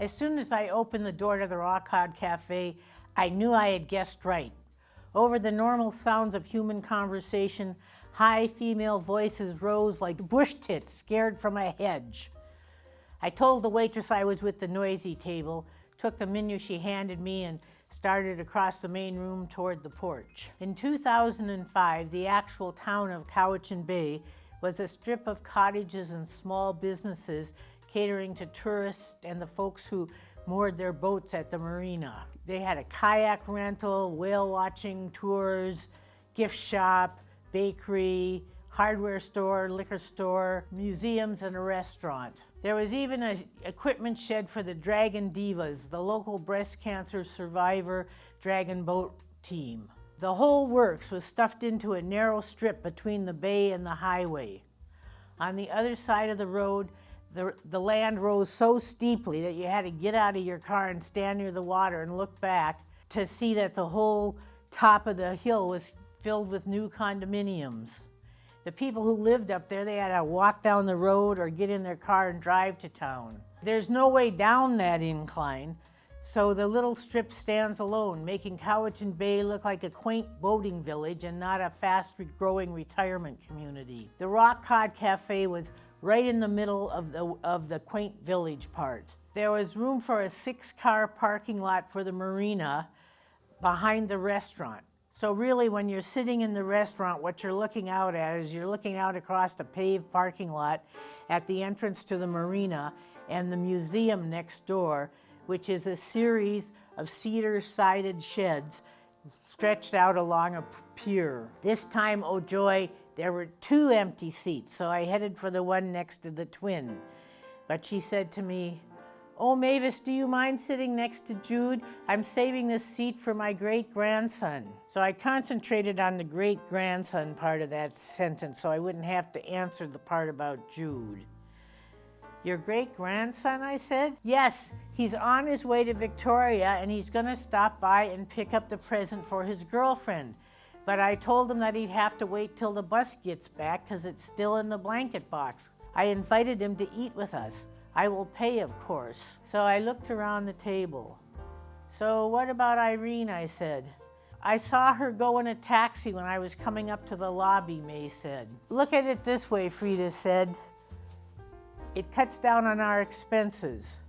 As soon as I opened the door to the Rock Cod Cafe, I knew I had guessed right. Over the normal sounds of human conversation, high female voices rose like bush tits scared from a hedge. I told the waitress I was with the noisy table, took the menu she handed me, and started across the main room toward the porch. In 2005, the actual town of Cowichan Bay was a strip of cottages and small businesses catering to tourists and the folks who moored their boats at the marina. They had a kayak rental, whale watching tours, gift shop, bakery, hardware store, liquor store, museums, and a restaurant. There was even an equipment shed for the Dragon Divas, the local breast cancer survivor dragon boat team. The whole works was stuffed into a narrow strip between the bay and the highway. On the other side of the road, the land rose so steeply that you had to get out of your car and stand near the water and look back to see that the whole top of the hill was filled with new condominiums. The people who lived up there, they had to walk down the road or get in their car and drive to town. There's no way down that incline, so the little strip stands alone, making Cowichan Bay look like a quaint boating village and not a fast-growing retirement community. The Rock Cod Cafe was right in the middle of the quaint village part. There was room for a 6-car parking lot for the marina behind the restaurant. So really, when you're sitting in the restaurant, what you're looking out at is you're looking out across a paved parking lot at the entrance to the marina and the museum next door, which is a series of cedar-sided sheds stretched out along a pier. This time, oh joy, there were 2 empty seats, so I headed for the one next to the twin. But she said to me, "Oh, Mavis, do you mind sitting next to Jude? I'm saving this seat for my great-grandson." So I concentrated on the great-grandson part of that sentence so I wouldn't have to answer the part about Jude. "Your great-grandson," I said. "Yes, he's on his way to Victoria and he's gonna stop by and pick up the present for his girlfriend. But I told him that he'd have to wait till the bus gets back because it's still in the blanket box. I invited him to eat with us. I will pay, of course." So I looked around the table. "So what about Irene?" I said. "I saw her go in a taxi when I was coming up to the lobby," May said. "Look at it this way," Frida said. "It cuts down on our expenses."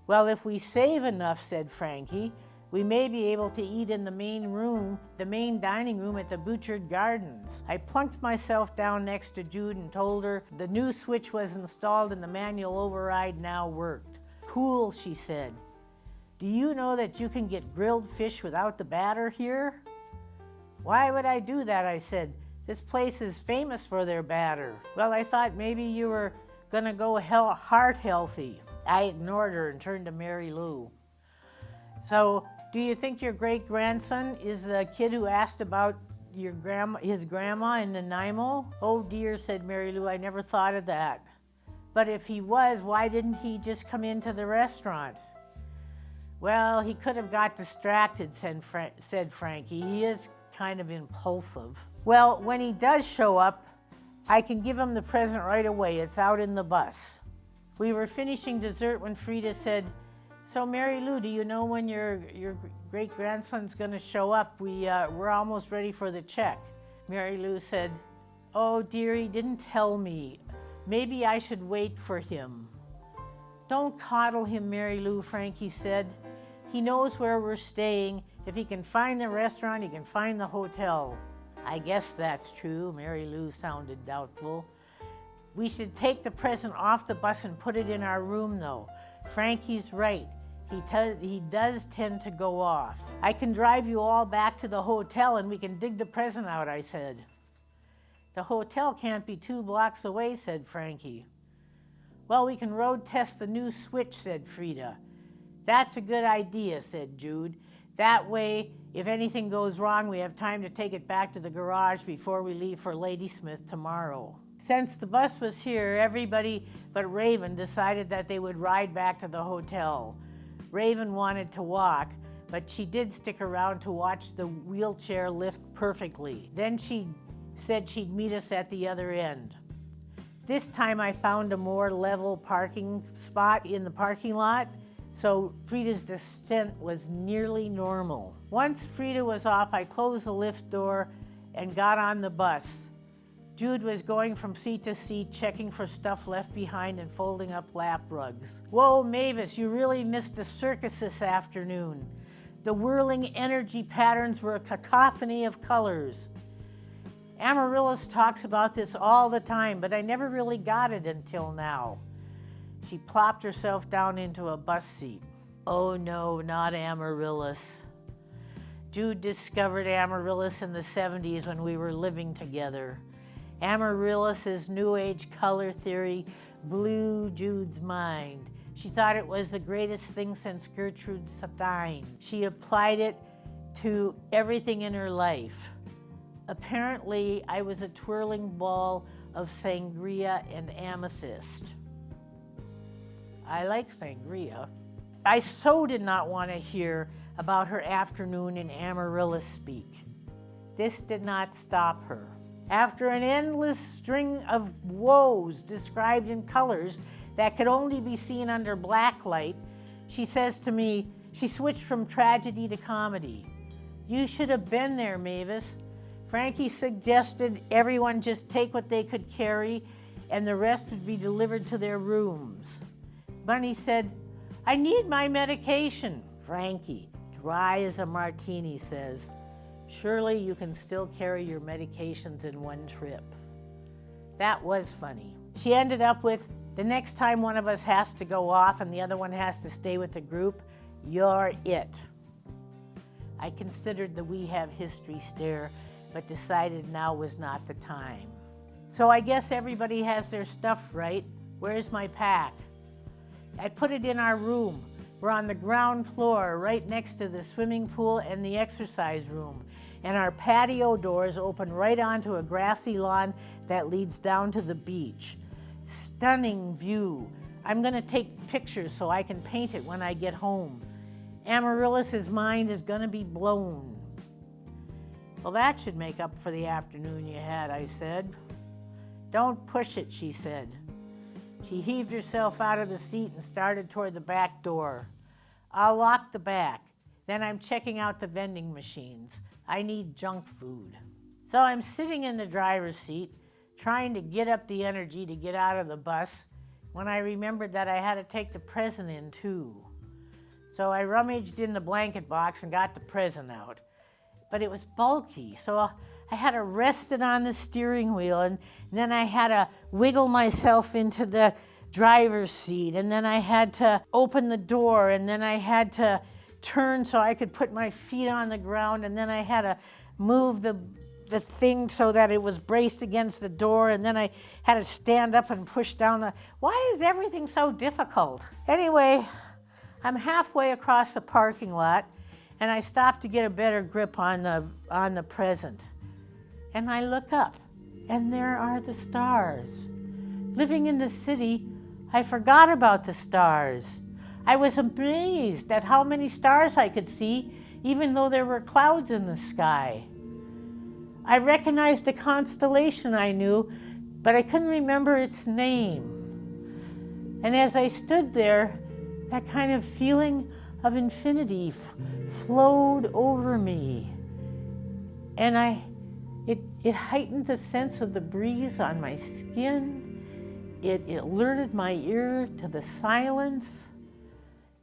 "Well, if we save enough," said Frankie, "we may be able to eat in the main dining room at the Butchart Gardens." I plunked myself down next to Jude and told her the new switch was installed and the manual override now worked. "Cool," she said. "Do you know that you can get grilled fish without the batter here?" "Why would I do that?" I said. "This place is famous for their batter." "Well, I thought maybe you were gonna go heart healthy." I ignored her and turned to Mary Lou. "So, do you think your great-grandson is the kid who asked about his grandma in Nanaimo?" "Oh dear," said Mary Lou, "I never thought of that." "But if he was, why didn't he just come into the restaurant?" "Well, he could have got distracted," said Frankie. "He is kind of impulsive." "Well, when he does show up, I can give him the present right away. It's out in the bus." We were finishing dessert when Frida said, "So, Mary Lou, do you know when your great-grandson's going to show up? We're almost ready for the check." Mary Lou said, "Oh, dear, he didn't tell me. Maybe I should wait for him." "Don't coddle him, Mary Lou," Frankie said. "He knows where we're staying. If he can find the restaurant, he can find the hotel." "I guess that's true," Mary Lou sounded doubtful. "We should take the present off the bus and put it in our room, though. Frankie's right. He does tend to go off." "I can drive you all back to the hotel and we can dig the present out," I said. "The hotel can't be 2 blocks away," said Frankie. "Well, we can road test the new switch," said Frida. "That's a good idea," said Jude. "That way, if anything goes wrong, we have time to take it back to the garage before we leave for Ladysmith tomorrow." Since the bus was here, everybody but Raven decided that they would ride back to the hotel. Raven wanted to walk, but she did stick around to watch the wheelchair lift perfectly. Then she said she'd meet us at the other end. This time I found a more level parking spot in the parking lot. so Frida's descent was nearly normal. Once Frida was off, I closed the lift door and got on the bus. Jude was going from seat to seat, checking for stuff left behind and folding up lap rugs. Whoa, Mavis, you really missed the circus this afternoon. The whirling energy patterns were a cacophony of colors. Amaryllis talks about this all the time, but I never really got it until now. She plopped herself down into a bus seat. Oh no, not Amaryllis. Jude discovered Amaryllis in the 70s when we were living together. Amaryllis's New Age color theory blew Jude's mind. She thought it was the greatest thing since Gertrude Stein. She applied it to everything in her life. Apparently, I was a twirling ball of sangria and amethyst. I like sangria. I so did not want to hear about her afternoon in Amaryllis speak. This did not stop her. After an endless string of woes described in colors that could only be seen under black light, she says to me, she switched from tragedy to comedy. You should have been there, Mavis. Frankie suggested everyone just take what they could carry and the rest would be delivered to their rooms. Bunny said, I need my medication. Frankie, dry as a martini, says, surely you can still carry your medications in one trip. That was funny. She ended up with, the next time one of us has to go off and the other one has to stay with the group, you're it. I considered the we have history stare, but decided now was not the time. So I guess everybody has their stuff, right? Where's my pack? I put it in our room. We're on the ground floor, right next to the swimming pool and the exercise room. And our patio doors open right onto a grassy lawn that leads down to the beach. Stunning view. I'm gonna take pictures so I can paint it when I get home. Amaryllis's mind is gonna be blown. Well, that should make up for the afternoon you had, I said. Don't push it, she said. She heaved herself out of the seat and started toward the back door. I'll lock the back. Then I'm checking out the vending machines. I need junk food. So I'm sitting in the driver's seat, trying to get up the energy to get out of the bus, when I remembered that I had to take the present in too. So I rummaged in the blanket box and got the present out. But it was bulky, so I had to rest it on the steering wheel, and then I had to wiggle myself into the driver's seat, and then I had to open the door, and then I had to turn so I could put my feet on the ground, and then I had to move the thing so that it was braced against the door, and then I had to stand up and push down the... Why is everything so difficult? Anyway, I'm halfway across the parking lot, and I stop to get a better grip on the present. And I look up, and there are the stars. Living in the city, I forgot about the stars. I was amazed at how many stars I could see, even though there were clouds in the sky. I recognized a constellation I knew, but I couldn't remember its name. And as I stood there, that kind of feeling of infinity flowed over me. And it heightened the sense of the breeze on my skin. It alerted my ear to the silence.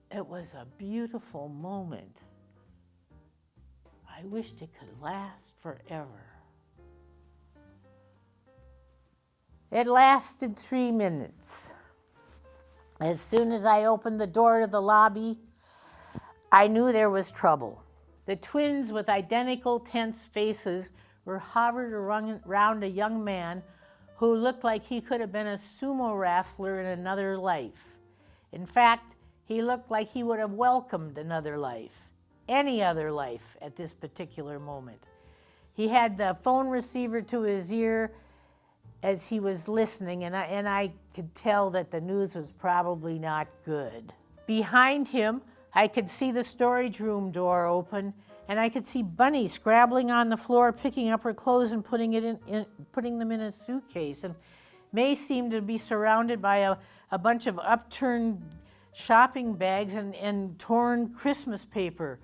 It was a beautiful moment. I wished it could last forever. It lasted 3 minutes. As soon as I opened the door to the lobby, I knew there was trouble. The twins with identical tense faces were hovered around a young man who looked like he could have been a sumo wrestler in another life. In fact, he looked like he would have welcomed another life, any other life at this particular moment. He had the phone receiver to his ear as he was listening, and I could tell that the news was probably not good. Behind him, I could see the storage room door open, and I could see Bunny scrabbling on the floor, picking up her clothes and putting them in a suitcase. And May seemed to be surrounded by a bunch of upturned shopping bags and torn Christmas paper.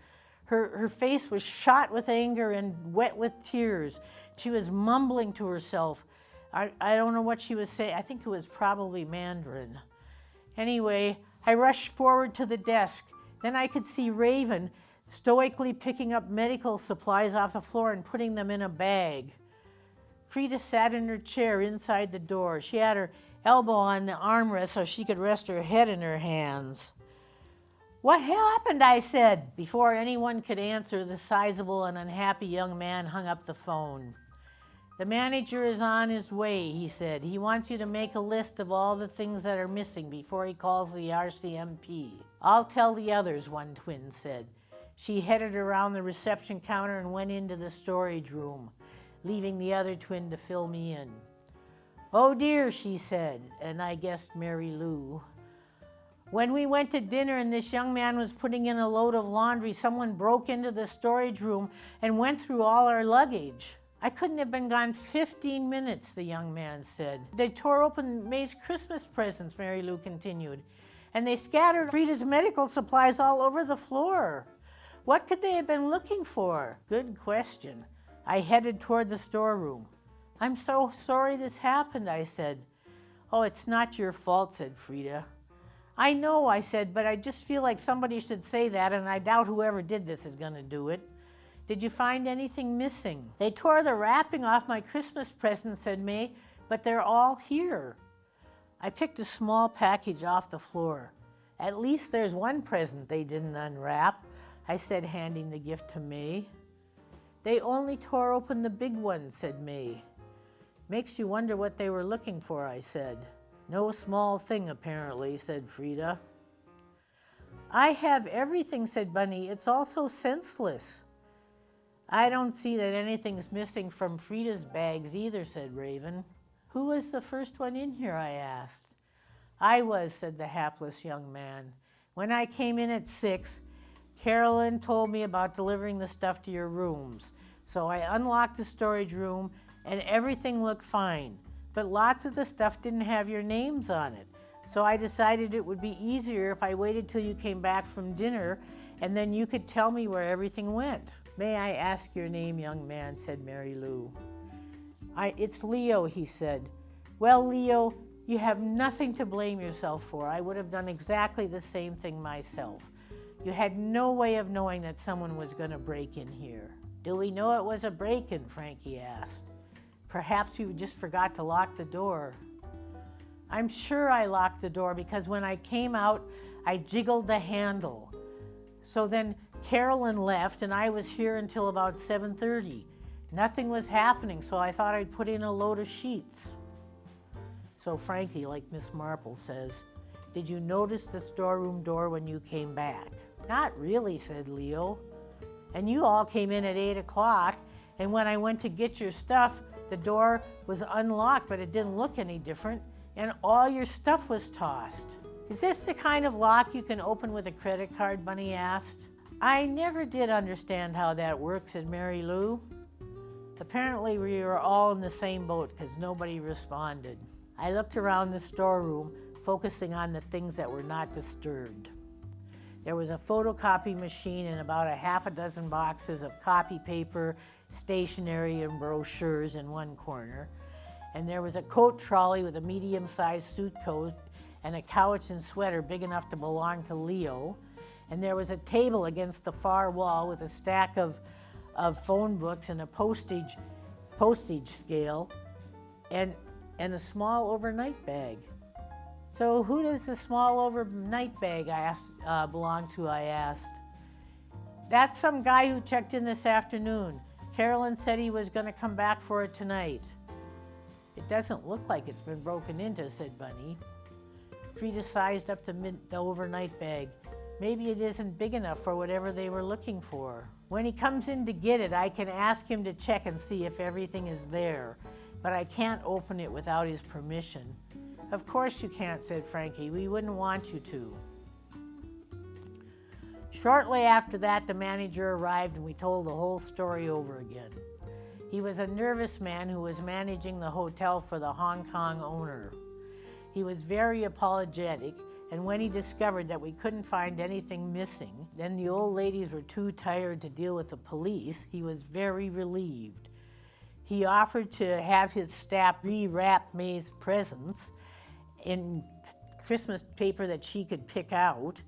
Her face was shot with anger and wet with tears. She was mumbling to herself. I don't know what she was saying. I think it was probably Mandarin. Anyway, I rushed forward to the desk. Then I could see Raven stoically picking up medical supplies off the floor and putting them in a bag. Frida sat in her chair inside the door. She had her elbow on the armrest so she could rest her head in her hands. "What happened?" I said. Before anyone could answer, the sizable and unhappy young man hung up the phone. "The manager is on his way," he said. "He wants you to make a list of all the things that are missing before he calls the RCMP. "I'll tell the others," one twin said. She headed around the reception counter and went into the storage room, leaving the other twin to fill me in. "Oh dear," she said, and I guessed Mary Lou. "When we went to dinner and this young man was putting in a load of laundry, someone broke into the storage room and went through all our luggage. I couldn't have been gone 15 minutes, the young man said. They tore open May's Christmas presents," Mary Lou continued, "and they scattered Frida's medical supplies all over the floor. What could they have been looking for?" "Good question." I headed toward the storeroom. "I'm so sorry this happened," I said. "Oh, it's not your fault," said Frida. "I know," I said, "but I just feel like somebody should say that, and I doubt whoever did this is going to do it. Did you find anything missing?" "They tore the wrapping off my Christmas presents," said May, "but they're all here." I picked a small package off the floor. "At least there's one present they didn't unwrap," I said, handing the gift to May. "They only tore open the big one," said May. "Makes you wonder what they were looking for," I said. "No small thing, apparently," said Frida. "I have everything," said Bunny. "It's all so senseless." "I don't see that anything's missing from Frida's bags either," said Raven. "Who was the first one in here?" I asked. "I was," said the hapless young man. "When I came in at 6, Carolyn told me about delivering the stuff to your rooms. So I unlocked the storage room and everything looked fine. But lots of the stuff didn't have your names on it. So I decided it would be easier if I waited till you came back from dinner and then you could tell me where everything went." "May I ask your name, young man?" said Mary Lou. It's Leo," he said. "Well, Leo, you have nothing to blame yourself for. I would have done exactly the same thing myself. You had no way of knowing that someone was going to break in here." "Do we know it was a break-in?" Frankie asked. "Perhaps you just forgot to lock the door." "I'm sure I locked the door because when I came out, I jiggled the handle. So then Carolyn left and I was here until about 7:30. Nothing was happening, so I thought I'd put in a load of sheets." So Frankie, like Miss Marple says, "Did you notice the storeroom door when you came back?" "Not really," said Leo. "And you all came in at 8 o'clock, and when I went to get your stuff, the door was unlocked, but it didn't look any different, and all your stuff was tossed." "Is this the kind of lock you can open with a credit card?" Bunny asked. "I never did understand how that works," said Mary Lou. Apparently we were all in the same boat because nobody responded. I looked around the storeroom, focusing on the things that were not disturbed. There was a photocopy machine and about a half a dozen boxes of copy paper, stationery, and brochures in one corner. And there was a coat trolley with a medium-sized suit coat and a Cowichan sweater big enough to belong to Leo. And there was a table against the far wall with a stack of phone books and a postage scale and a small overnight bag. "So who does the small overnight bag belong to?" I asked. "That's some guy who checked in this afternoon. Carolyn said he was going to come back for it tonight." "It doesn't look like it's been broken into," said Bunny. Frida sized up the overnight bag. "Maybe it isn't big enough for whatever they were looking for. When he comes in to get it, I can ask him to check and see if everything is there, but I can't open it without his permission." "Of course you can't," said Frankie. "We wouldn't want you to." Shortly after that, the manager arrived and we told the whole story over again. He was a nervous man who was managing the hotel for the Hong Kong owner. He was very apologetic And when he discovered that we couldn't find anything missing, then the old ladies were too tired to deal with the police, he was very relieved. He offered to have his staff rewrap May's presents in Christmas paper that she could pick out,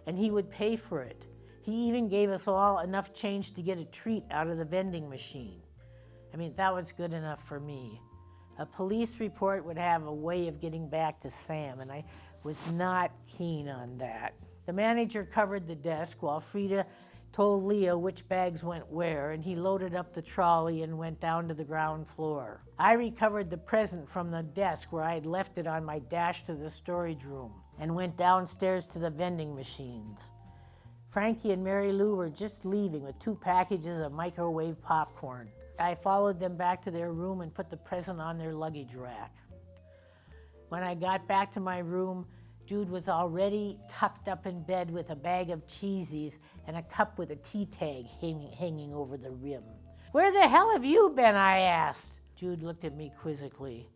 and he would pay for it. He even gave us all enough change to get a treat out of the vending machine. I mean, that was good enough for me. A police report would have a way of getting back to Sam, and I was not keen on that. The manager covered the desk while Frida told Leo which bags went where, and he loaded up the trolley and went down to the ground floor. I recovered the present from the desk where I had left it on my dash to the storage room and went downstairs to the vending machines. Frankie and Mary Lou were just leaving with 2 packages of microwave popcorn. I followed them back to their room and put the present on their luggage rack. When I got back to my room, Jude was already tucked up in bed with a bag of cheesies and a cup with a tea tag hanging over the rim. "Where the hell have you been?" I asked. Jude looked at me quizzically.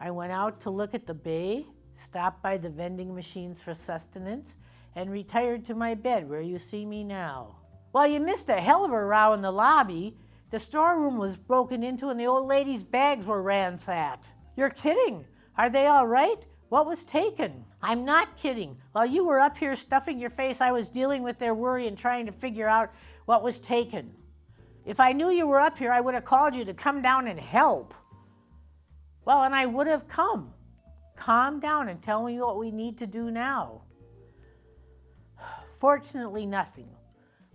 "I went out to look at the bay, stopped by the vending machines for sustenance, and retired to my bed where you see me now." "Well, you missed a hell of a row in the lobby. The storeroom was broken into and the old lady's bags were ransacked." "You're kidding. Are they all right? What was taken?" "I'm not kidding. While you were up here stuffing your face, I was dealing with their worry and trying to figure out what was taken. If I knew you were up here, I would have called you to come down and help." "Well, and I would have come. Calm down and tell me what we need to do now." "Fortunately, nothing.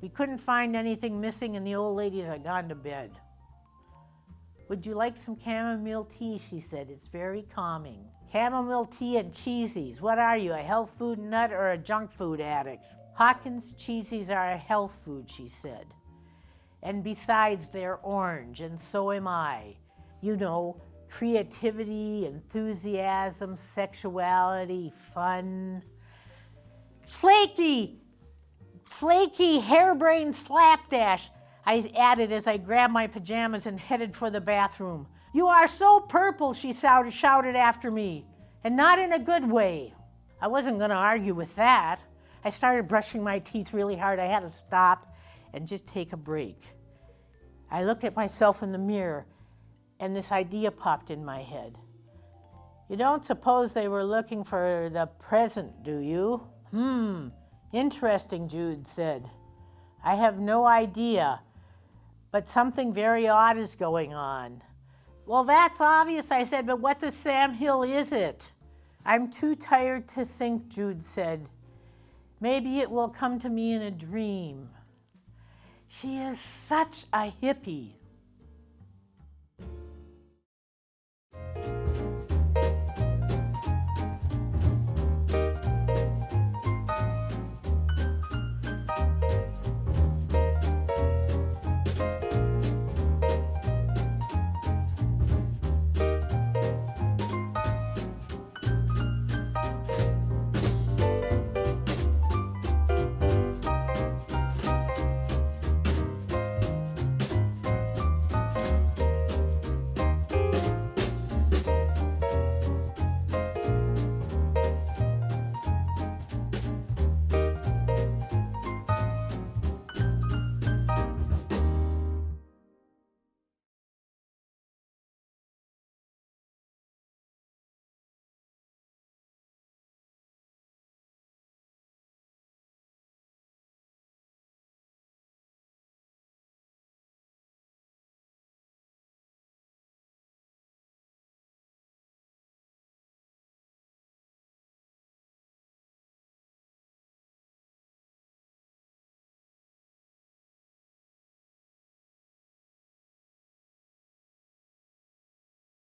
We couldn't find anything missing and the old ladies had gone to bed." "Would you like some chamomile tea?" she said. "It's very calming." "Chamomile tea and cheesies. What are you, a health food nut or a junk food addict?" "Hawkins Cheezies are a health food," she said. "And besides, they're orange, and so am I. You know, creativity, enthusiasm, sexuality, fun. Flaky, harebrained slapdash," I added as I grabbed my pajamas and headed for the bathroom. "You are so purple," she shouted after me, "and not in a good way." I wasn't going to argue with that. I started brushing my teeth really hard. I had to stop and just take a break. I looked at myself in the mirror, and this idea popped in my head. "You don't suppose they were looking for the present, do you?" Interesting," Jude said. "I have no idea, but something very odd is going on." "Well, that's obvious," I said, "but what the Sam Hill is it?" "I'm too tired to think," Jude said. "Maybe it will come to me in a dream." She is such a hippie.